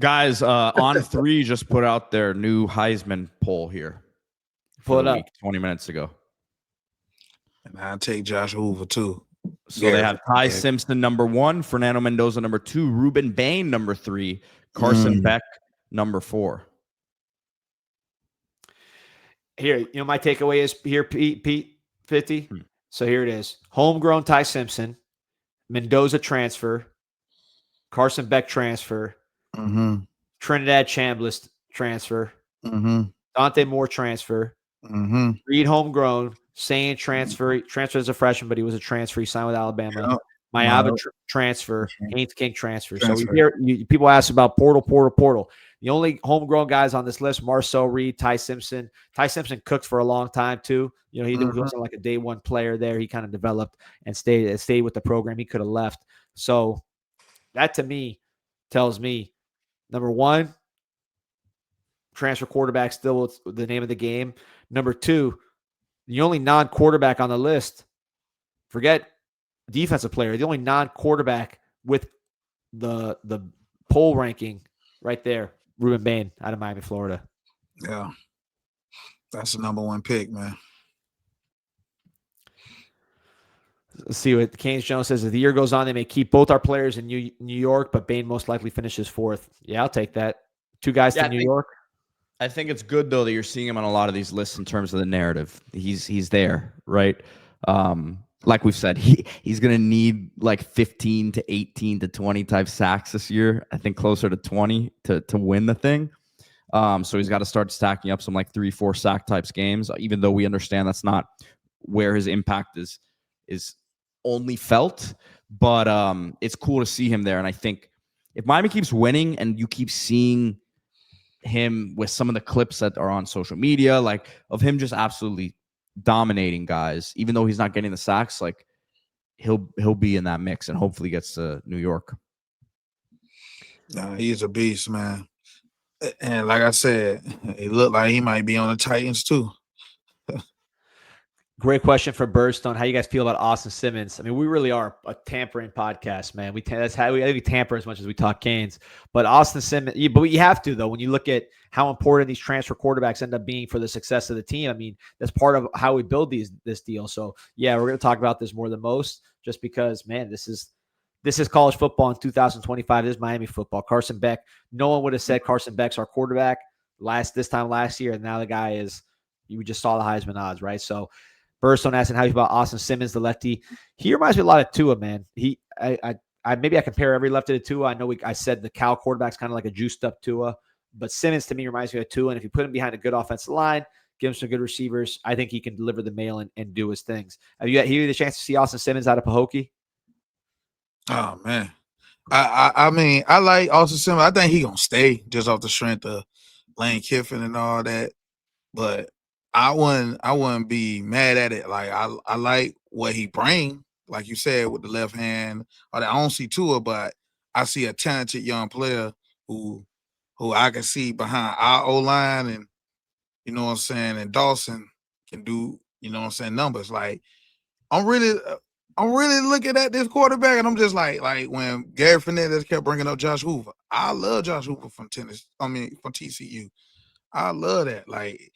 Guys, On 3 just put out their new Heisman poll here. Pull it up. 20 minutes ago. And I'll take Josh Hoover, too. So they have Ty Simpson number 1, Fernando Mendoza number 2, Ruben Bain number 3, Carson Beck number 4. Here, you know, my takeaway is here, Pete 50. So here it is. Homegrown Ty Simpson, Mendoza transfer, Carson Beck transfer, Trinidad Chambliss transfer, Dante Moore transfer, Reed homegrown, Sane transfer as a freshman, but he was a transfer. He signed with Alabama. Mayaba transfer, Haynes King transfer. So we hear people ask about portal. The only homegrown guys on this list: Marcel Reed, Ty Simpson. Ty Simpson cooked for a long time too. You know, he wasn't like a day one player there. He kind of developed and stayed with the program. He could have left. So that to me tells me, number one, transfer quarterback still the name of the game. Number two, the only non-quarterback on the list, forget defensive player, the only non-quarterback with the poll ranking right there, Ruben Bain out of Miami, Florida. Yeah. That's the number one pick, man. Let's see what Canes Jones says. As the year goes on, they may keep both our players in New York, but Bain most likely finishes fourth. Yeah, I'll take that. Two guys to New York. I think it's good, though, that you're seeing him on a lot of these lists in terms of the narrative. He's there, right? Like we've said, he's going to need like 15 to 18 to 20 type sacks this year. I think closer to 20 to win the thing. So he's got to start stacking up some like 3-4 sack types games, even though we understand that's not where his impact is only felt. But it's cool to see him there. And I think if Miami keeps winning and you keep seeing him with some of the clips that are on social media, like of him just absolutely dominating guys, even though he's not getting the sacks, like he'll be in that mix and hopefully gets to New York. Nah, he's a beast, man. And like I said, it looked like he might be on the Titans too. Great question for Birdstone. How you guys feel about Austin Simmons? I mean, we really are a tampering podcast, man. That's how we tamper as much as we talk Canes. But Austin Simmons, but you have to, though, when you look at how important these transfer quarterbacks end up being for the success of the team. I mean, that's part of how we build this deal. So yeah, we're going to talk about this more than most, just because, man, this is college football in 2025. This is Miami football. Carson Beck. No one would have said Carson Beck's our quarterback this time last year, and now the guy is. You just saw the Heisman odds, right? So. Burstone asking how you feel about Austin Simmons, the lefty. He reminds me a lot of Tua, man. I maybe I compare every lefty to Tua. I know I said the Cal quarterback's kind of like a juiced up Tua, but Simmons to me reminds me of Tua. And if you put him behind a good offensive line, give him some good receivers, I think he can deliver the mail and do his things. Have you had the chance to see Austin Simmons out of Pahokee? Oh man, I mean I like Austin Simmons. I think he gonna stay just off the strength of Lane Kiffin and all that, but. I wouldn't be mad at it. Like I like what he bring, like you said, with the left hand. I don't see Tua, but I see a talented young player who I can see behind our O-line, and you know what I'm saying, and Dawson can do, you know what I'm saying, numbers. Like I'm really looking at this quarterback, and I'm just like when Gary Fernandez kept bringing up Josh Hoover. I love Josh Hoover from TCU. I love that. Like,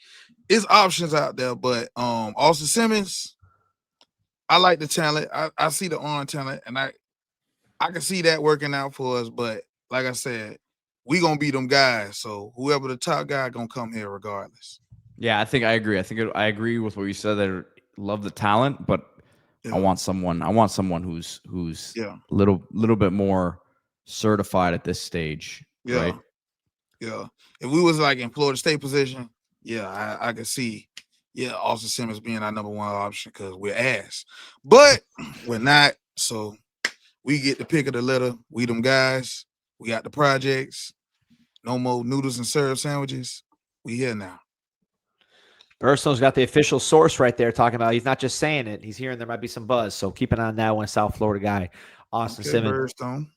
it's options out there, but Austin Simmons, I like the talent. I see the arm talent, and I can see that working out for us. But like I said, we gonna be them guys. So whoever the top guy gonna come here regardless. Yeah, I think I agree. I agree with what you said. That love the talent, but I want someone who's a little bit more certified at this stage. Yeah. Right? Yeah. If we was like in Florida State position, I could see, Austin Simmons being our number one option because we're ass. But we're not. So we get the pick of the litter. We them guys. We got the projects. No more noodles and syrup sandwiches. We here now. Burstone's got the official source right there talking about. He's not just saying it. He's hearing there might be some buzz. So keep an eye on that one. South Florida guy, Austin Simmons. Burstone.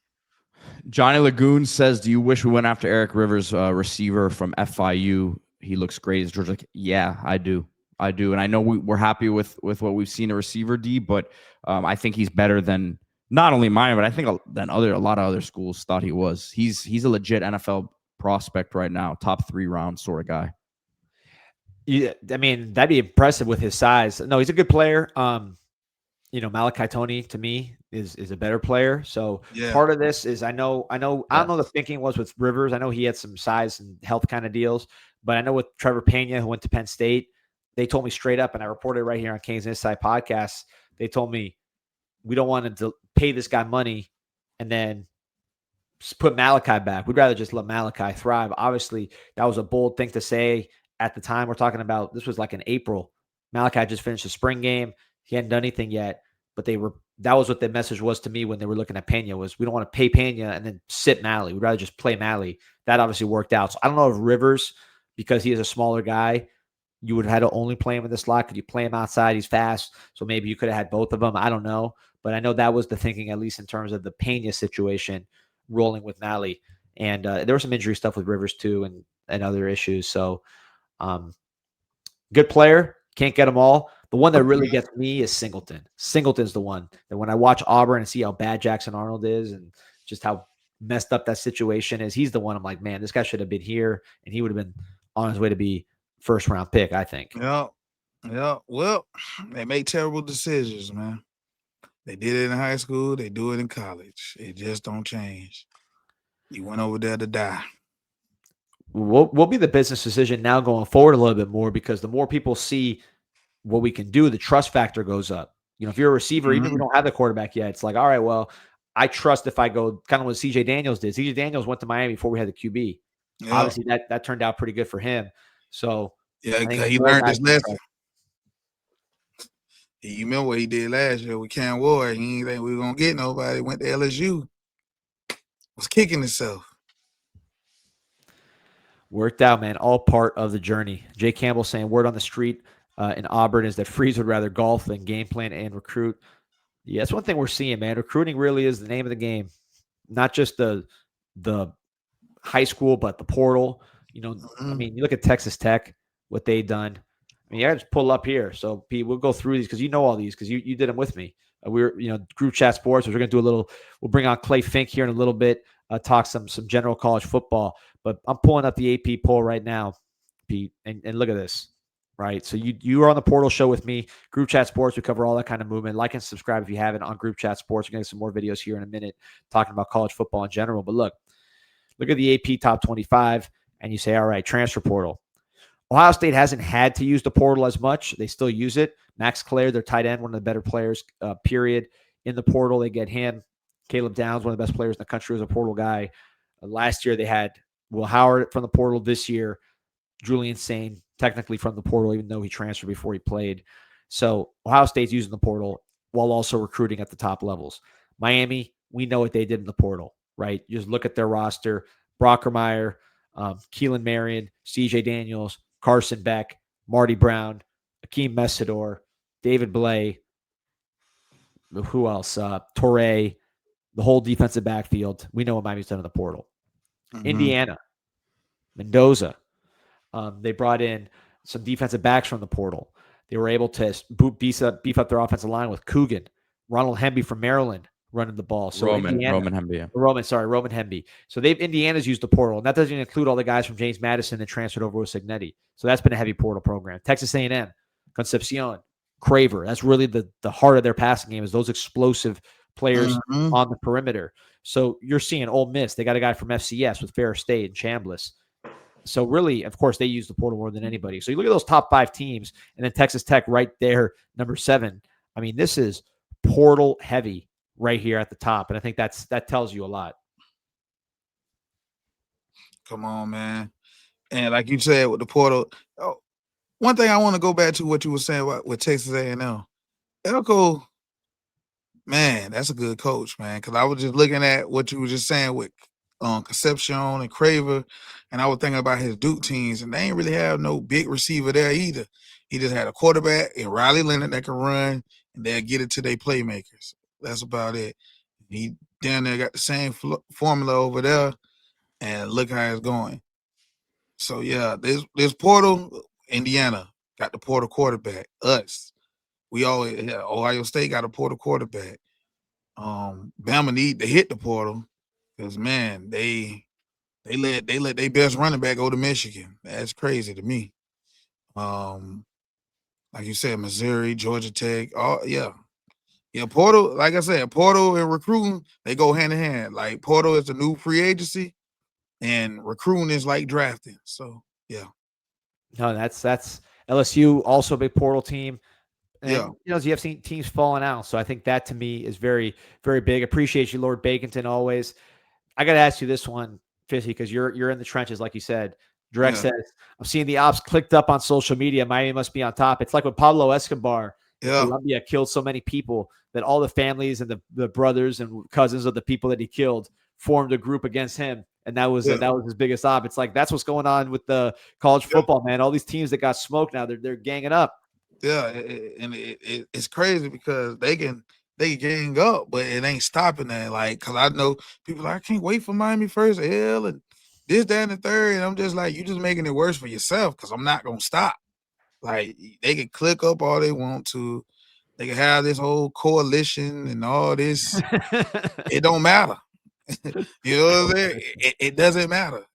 Johnny Lagoon says, do you wish we went after Eric Rivers, receiver from FIU? He looks great. Is George like, yeah, I do. And I know we're happy with what we've seen a receiver D, but I think he's better than not only mine, but I think than a lot of other schools thought he was. He's a legit NFL prospect right now, top 3 round sort of guy. Yeah, I mean, that'd be impressive with his size. No, he's a good player. Malachi Tony to me is a better player. So Yeah. part of this is I don't know the thinking was with Rivers. I know he had some size and health kind of deals, but I know with Trevor Pena, who went to Penn State, they told me straight up, and I reported right here on CanesInSight podcast. They told me we don't want to pay this guy money and then put Malachi back. We'd rather just let Malachi thrive. Obviously, that was a bold thing to say at the time. We're talking about this was like in April. Malachi just finished the spring game. He hadn't done anything yet, but that was what the message was to me when they were looking at Pena was we don't want to pay Pena and then sit Malley. We'd rather just play Malley. That obviously worked out. So I don't know if Rivers, because he is a smaller guy, you would have had to only play him in the slot. Could you play him outside? He's fast. So maybe you could have had both of them. I don't know. But I know that was the thinking, at least in terms of the Pena situation, rolling with Malley. And there was some injury stuff with Rivers too and other issues. So good player. Can't get them all. The one that really gets me is Singleton. Singleton's the one that when I watch Auburn and see how bad Jackson Arnold is and just how messed up that situation is, he's the one I'm like, man, this guy should have been here and he would have been on his way to be first round pick, I think. Yeah. Well, they make terrible decisions, man. They did it in high school. They do it in college. It just don't change. You went over there to die. We'll be the business decision now going forward a little bit more because the more people see what we can do, the trust factor goes up. If you're a receiver, even if we don't have the quarterback yet, it's like, all right, well, I trust if I go kind of what CJ Daniels did. CJ Daniels went to Miami before we had the QB. Yeah. Obviously, that turned out pretty good for him. So yeah, he learned his lesson. You remember what he did last year with Cam Ward? He didn't think we were gonna get nobody. Went to LSU. Was kicking himself. Worked out, man. All part of the journey. Jay Campbell saying word on the street in Auburn is that Freeze would rather golf than game plan and recruit. Yeah, that's one thing we're seeing, man. Recruiting really is the name of the game. Not just the high school, but the portal. I mean, you look at Texas Tech, what they've done. I mean, I just pull up here. So, Pete, we'll go through these because you know all these because you did them with me. We're, group chat sports. We're going to do we'll bring on Clay Fink here in a little bit, talk some general college football. But I'm pulling up the AP poll right now, Pete, and look at this, right? So you are on the portal show with me, Group Chat Sports. We cover all that kind of movement. Like and subscribe if you haven't on Group Chat Sports. We're going to get some more videos here in a minute talking about college football in general. But look at the AP top 25, and you say, all right, transfer portal. Ohio State hasn't had to use the portal as much. They still use it. Max Clare, their tight end, one of the better players, period, in the portal. They get him. Caleb Downs, one of the best players in the country, was a portal guy. Last year, they had Will Howard from the portal. This year, Julian Sane, technically from the portal, even though he transferred before he played. So Ohio State's using the portal while also recruiting at the top levels. Miami, we know what they did in the portal, right? You just look at their roster. Brockermeyer, Keelan Marion, CJ Daniels, Carson Beck, Marty Brown, Akeem Messidor, David Blay, who else? Torrey, the whole defensive backfield. We know what Miami's done in the portal. Indiana, Mendoza. They brought in some defensive backs from the portal. They were able to beef up their offensive line with Coogan, Ronald Hemby from Maryland running the ball. So Roman Hemby. Yeah. Roman Hemby. So Indiana's used the portal, and that doesn't even include all the guys from James Madison that transferred over with Signetti. So that's been a heavy portal program. Texas A&M, Concepcion, Craver. That's really the heart of their passing game is those explosive players on the perimeter. So you're seeing Ole Miss. They got a guy from FCS with Ferris State and Chambliss. So really, of course, they use the portal more than anybody. So you look at those top 5 teams, and then Texas Tech right there, number 7. I mean, this is portal heavy right here at the top, and I think that tells you a lot. Come on, man. And like you said with the portal, one thing I want to go back to what you were saying about with Texas A&M. Elko, man, that's a good coach, man. Because I was just looking at what you were just saying with Concepcion and Craver, and I was thinking about his Duke teams, and they ain't really have no big receiver there either. He just had a quarterback and Riley Leonard that can run, and they'll get it to their playmakers. That's about it. He down there got the same formula over there, and look how it's going. So yeah, this portal, Indiana got the portal quarterback. Us, we always Ohio State got a portal quarterback. Bama need to hit the portal because man, they They let their best running back go to Michigan. That's crazy to me. Like you said, Missouri, Georgia Tech. Oh yeah. Yeah, portal, like I said, portal and recruiting, they go hand in hand. Like portal is the new free agency and recruiting is like drafting. So yeah. No, that's LSU, also a big portal team. Yeah. And you have seen teams falling out. So I think that to me is very, very big. Appreciate you, Lord Baconton, always. I got to ask you this one, Fizzy, because you're in the trenches, like you said. Direct Yeah. says, I'm seeing the ops clicked up on social media. Miami must be on top. It's like when Pablo Escobar in Yeah. Colombia killed so many people that all the families and the brothers and cousins of the people that he killed formed a group against him. And that was his biggest op. It's like that's what's going on with the college football, man. All these teams that got smoked now, they're ganging up. Yeah, and it's crazy because they gang up, but it ain't stopping that. Like, cause I know people like, I can't wait for Miami first L and this, that, and the third. And I'm just like, you just making it worse for yourself because I'm not gonna stop. Like, they can click up all they want to, they can have this whole coalition and all this. It don't matter. You know what I'm saying? It doesn't matter.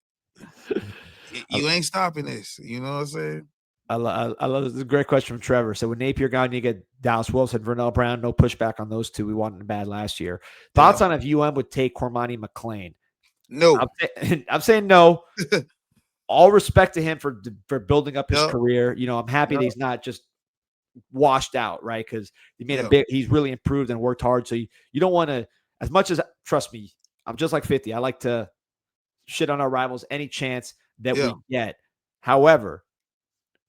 You ain't stopping this. You know what I'm saying? I love this. Is a great question from Trevor. So when Napier gone, you get Dallas Wilson, Vernell Brown. No pushback on those two. We wanted them bad last year. Thoughts on if UM would take Cormani McClain? No. I'm saying no. All respect to him for building up his career. I'm happy that he's not just washed out, right? Because he made he's really improved and worked hard. So you don't want to, as much as, trust me, I'm just like 50. I like to shit on our rivals any chance that we get. However,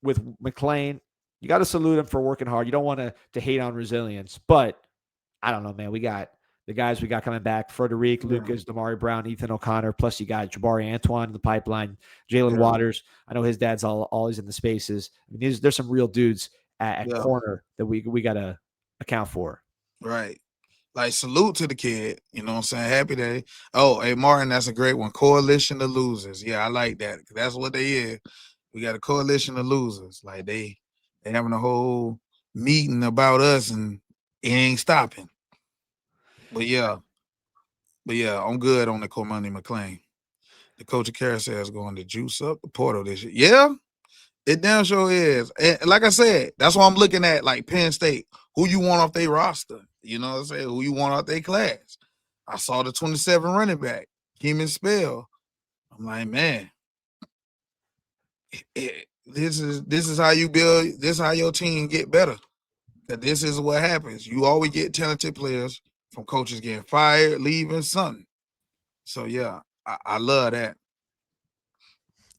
with McClain, you got to salute him for working hard. You don't want to hate on resilience, but I don't know, man. We got the guys we got coming back: Frederic, Lucas, Damari Brown, Ethan O'Connor. Plus, you got Jabari Antoine in the pipeline, Jalen Waters. I know his dad's always in the spaces. I mean, there's some real dudes at corner that we got to account for. Right. Like, salute to the kid. You know what I'm saying? Happy day. Oh, hey, Martin, that's a great one. Coalition of losers. Yeah, I like that. That's what they is. We got a coalition of losers. Like, they having a whole meeting about us, and it ain't stopping. But yeah, I'm good on the Cormani McClain. The coach of carousel is going to juice up the portal this year. Yeah, it damn sure is. And like I said, that's why I'm looking at, like, Penn State. Who you want off their roster? You know what I'm saying? Who you want off their class? I saw the 27 running back, Keeman Spell. I'm like, man, this is how you build. This is how your team get better. That this is what happens. You always get talented players from coaches getting fired, leaving, something. So yeah, I love that.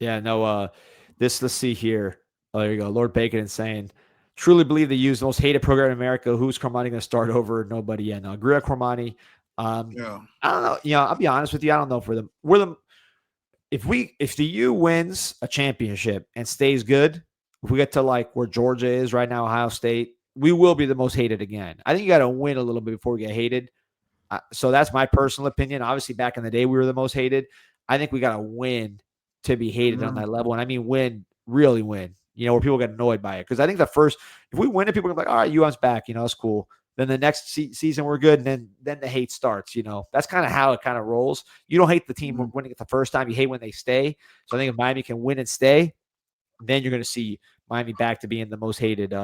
Yeah, no. Let's see here. Oh, there you go. Lord Bacon is saying, truly believe they use the most hated program in America. Who's Cormani going to start over? Nobody yet. No, agree with Cormani. I don't know. I'll be honest with you. I don't know if we're them. If the U wins a championship and stays good, if we get to like where Georgia is right now, Ohio State, we will be the most hated again. I think you got to win a little bit before we get hated. So that's my personal opinion. Obviously, back in the day, we were the most hated. I think we got to win to be hated on that level. And I mean, win, really win, where people get annoyed by it. Because I think if we win it, people are like, all right, UM's back, it's cool. Then the next season we're good, and then the hate starts. That's kind of how it kind of rolls. You don't hate the team winning it the first time. You hate when they stay. So I think if Miami can win and stay, then you're going to see Miami back to being the most hated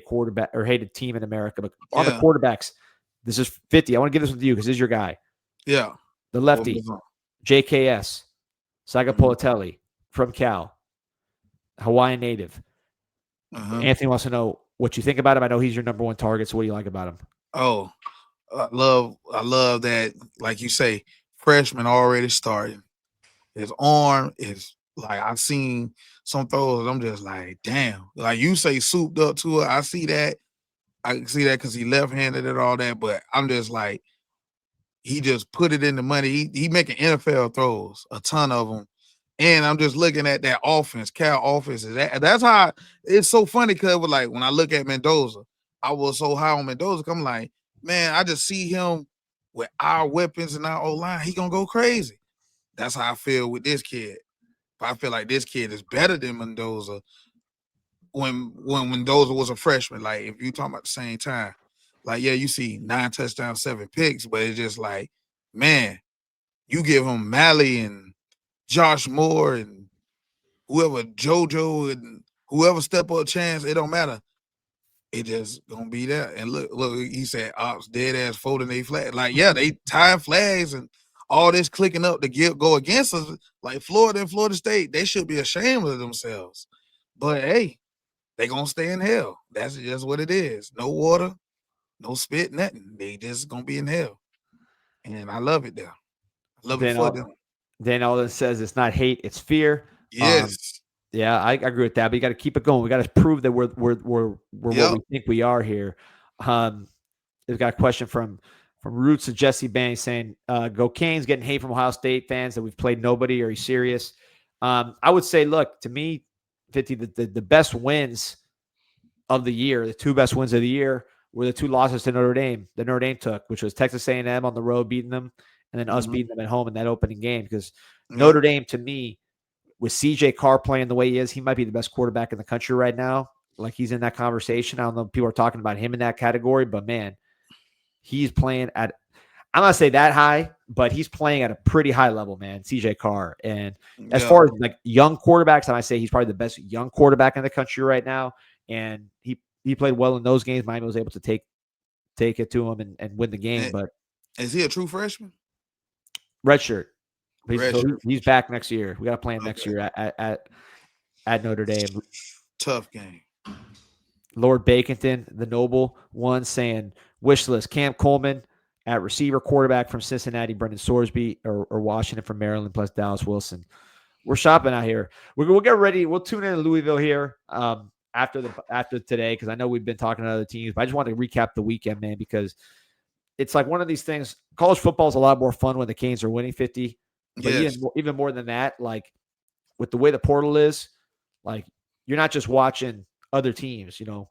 quarterback or hated team in America. But on the quarterbacks, this is 50. I want to give this with you because this is your guy. Yeah, the lefty, JKS, Saga Politelli from Cal, Hawaiian native. Anthony wants to know what you think about him. I know he's your number one target. So what do you like about him? Oh, I love that. Like you say, freshman already starting. His arm is like, I've seen some throws. I'm just like, damn. Like you say, souped up to it. I see that. I can see that because he left-handed and all that. But I'm just like, he just put it in the money. He making NFL throws, a ton of them. And I'm just looking at that offense, Cal offense. That's how it's so funny because like when I look at Mendoza, I was so high on Mendoza. I'm like, man, I just see him with our weapons and our O-line. He gonna go crazy. That's how I feel with this kid. But I feel like this kid is better than Mendoza when Mendoza was a freshman. Like if you talking about the same time, like yeah, you see 9 touchdowns, 7 picks, but it's just like, man, you give him Malley and Josh Moore and whoever, JoJo and whoever step up a chance, it don't matter. It just gonna be there. And look, he said ops dead ass folding their flag. Like, yeah, they tying flags and all this clicking up to go against us. Like Florida and Florida State, they should be ashamed of themselves. But hey, they gonna stay in hell. That's just what it is. No water, no spit, nothing. They just gonna be in hell. And I love it there. I love it for them. Then all it says it's not hate, it's fear. Yes. Yeah, I agree with that. But you got to keep it going. We got to prove that we're what we think we are here. We've got a question from Roots of Jesse Bain saying, "Go Canes!" Getting hate from Ohio State fans that we've played nobody. Are you serious? I would say, look, to me, 50 the best wins of the year, the two best wins of the year were the two losses to Notre Dame that Notre Dame took, which was Texas A&M on the road beating them, and then us beating them at home in that opening game. Because Notre Dame, to me, with CJ Carr playing the way he is, he might be the best quarterback in the country right now. Like, he's in that conversation. I don't know if people are talking about him in that category, but man, he's playing at, I'm not say that high, but he's playing at a pretty high level, man, CJ Carr. And as far as like young quarterbacks, I say he's probably the best young quarterback in the country right now. And he played well in those games. Miami was able to take it to him and win the game. But is he a true freshman? Redshirt. He's back next year. We got to play him next year at Notre Dame. Tough game. Lord Baconton, the noble one, saying wish list: Cam Coleman at receiver, quarterback from Cincinnati, Brendan Sorsby, or Washington from Maryland, plus Dallas Wilson. We're shopping out here. We'll get ready. We'll tune in to Louisville here after today, because I know we've been talking to other teams, but I just want to recap the weekend, man, because it's like one of these things. College football is a lot more fun when the Canes are winning 50. But even more than that, like with the way the portal is, like you're not just watching other teams. You know,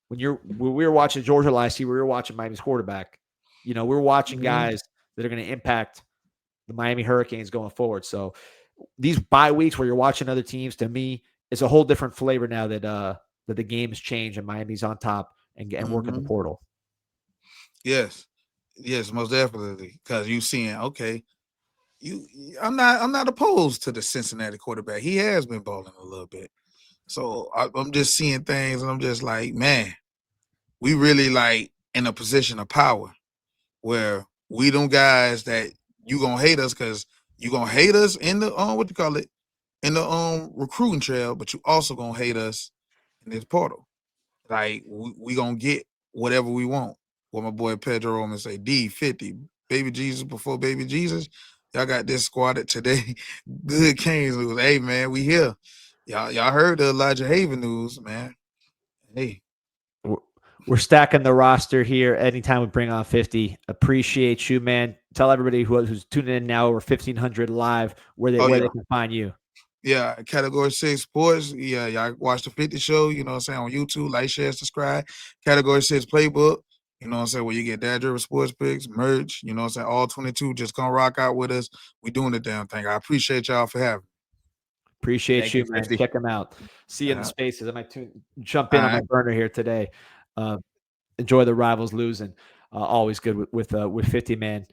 when we were watching Georgia last year, we were watching Miami's quarterback. You know, we're watching guys that are going to impact the Miami Hurricanes going forward. So these bye weeks where you're watching other teams, to me, is a whole different flavor now that the game has changed and Miami's on top and working the portal. Yes, most definitely. Because you seeing, okay, I'm not opposed to the Cincinnati quarterback. He has been balling a little bit. So I'm just seeing things and I'm just like, man, we really like in a position of power where we them guys that you gonna hate us because you gonna hate us in the in the recruiting trail, but you also gonna hate us in this portal. Like we gonna get whatever we want. What my boy Pedro Roman say, D50, baby Jesus before baby Jesus. Y'all got this squatted today. Good Canes news. Hey man, we here. Y'all heard the Elijah Haven news, man. Hey. We're stacking the roster here anytime we bring on 50. Appreciate you, man. Tell everybody who's tuning in now over 1,500 live where they can find you. Yeah, Category 6 Sports. Yeah, y'all watch the 50 show, you know what I'm saying, on YouTube. Like, share, subscribe. Category 6 Playbook. You know what I'm saying, where you get dad driven sports picks, merch, you know what I'm saying, all 22. Just come rock out with us. We doing the damn thing. I appreciate y'all for having me. Appreciate you, man. Check them out. See you in the spaces. I might jump in on my burner here today. Enjoy the Rivals losing. Always good with 50, man.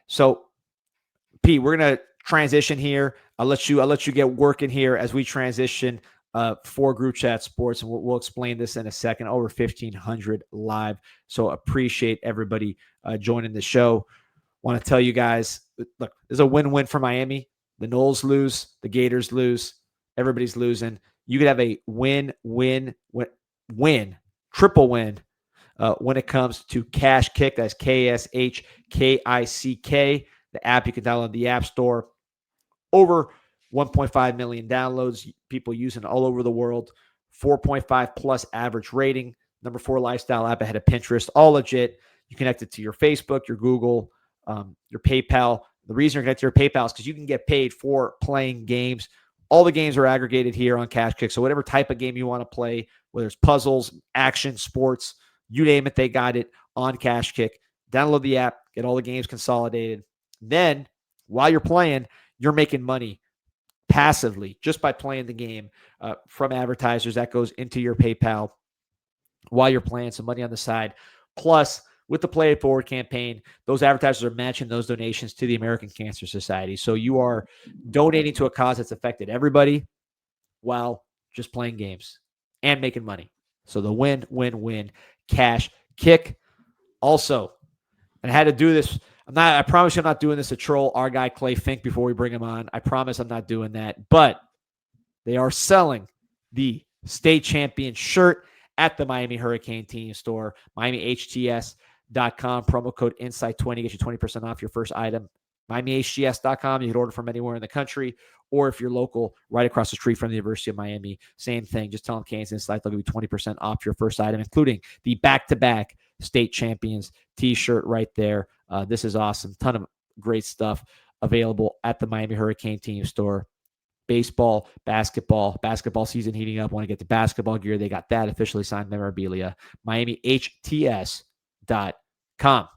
So, Pete, we're gonna transition here. I'll let you get working here as we transition for Group Chat Sports, and we'll explain this in a second. Over 1,500 live. So appreciate everybody joining the show. Want to tell you guys, look, there's a win-win for Miami. The Noles lose, the Gators lose, everybody's losing. You could have a win, triple win when it comes to KashKick. That's KashKick, the app you can download the App Store. Over 1.5 million downloads, people using it all over the world. 4.5 plus average rating. Number 4 lifestyle app ahead of Pinterest. All legit. You connect it to your Facebook, your Google, your PayPal. The reason you're connected to your PayPal is because you can get paid for playing games. All the games are aggregated here on KashKick. So whatever type of game you want to play, whether it's puzzles, action, sports, you name it, they got it on KashKick. Download the app, get all the games consolidated. Then, while you're playing, you're making money passively just by playing the game from advertisers. That goes into your PayPal while you're playing, some money on the side. Plus, with the Play It Forward campaign, those advertisers are matching those donations to the American Cancer Society. So you are donating to a cause that's affected everybody while just playing games and making money. So the win-win-win cash kick. Also, and I had to do this. I promise you I'm not doing this to troll our guy Clay Fink before we bring him on. I promise I'm not doing that. But they are selling the state champion shirt at the Miami Hurricane team store, MiamiHTS.com. Promo code INSIGHT20 gets you 20% off your first item. MiamiHTS.com. You can order from anywhere in the country, or if you're local, right across the street from the University of Miami, same thing. Just tell them CanesInSight. They'll give you 20% off your first item, including the back-to-back state champions t-shirt right there. This is awesome. Ton of great stuff available at the Miami Hurricane team store. Baseball, basketball season heating up. Want to get the basketball gear? They got that officially signed memorabilia. MiamiHTS.com.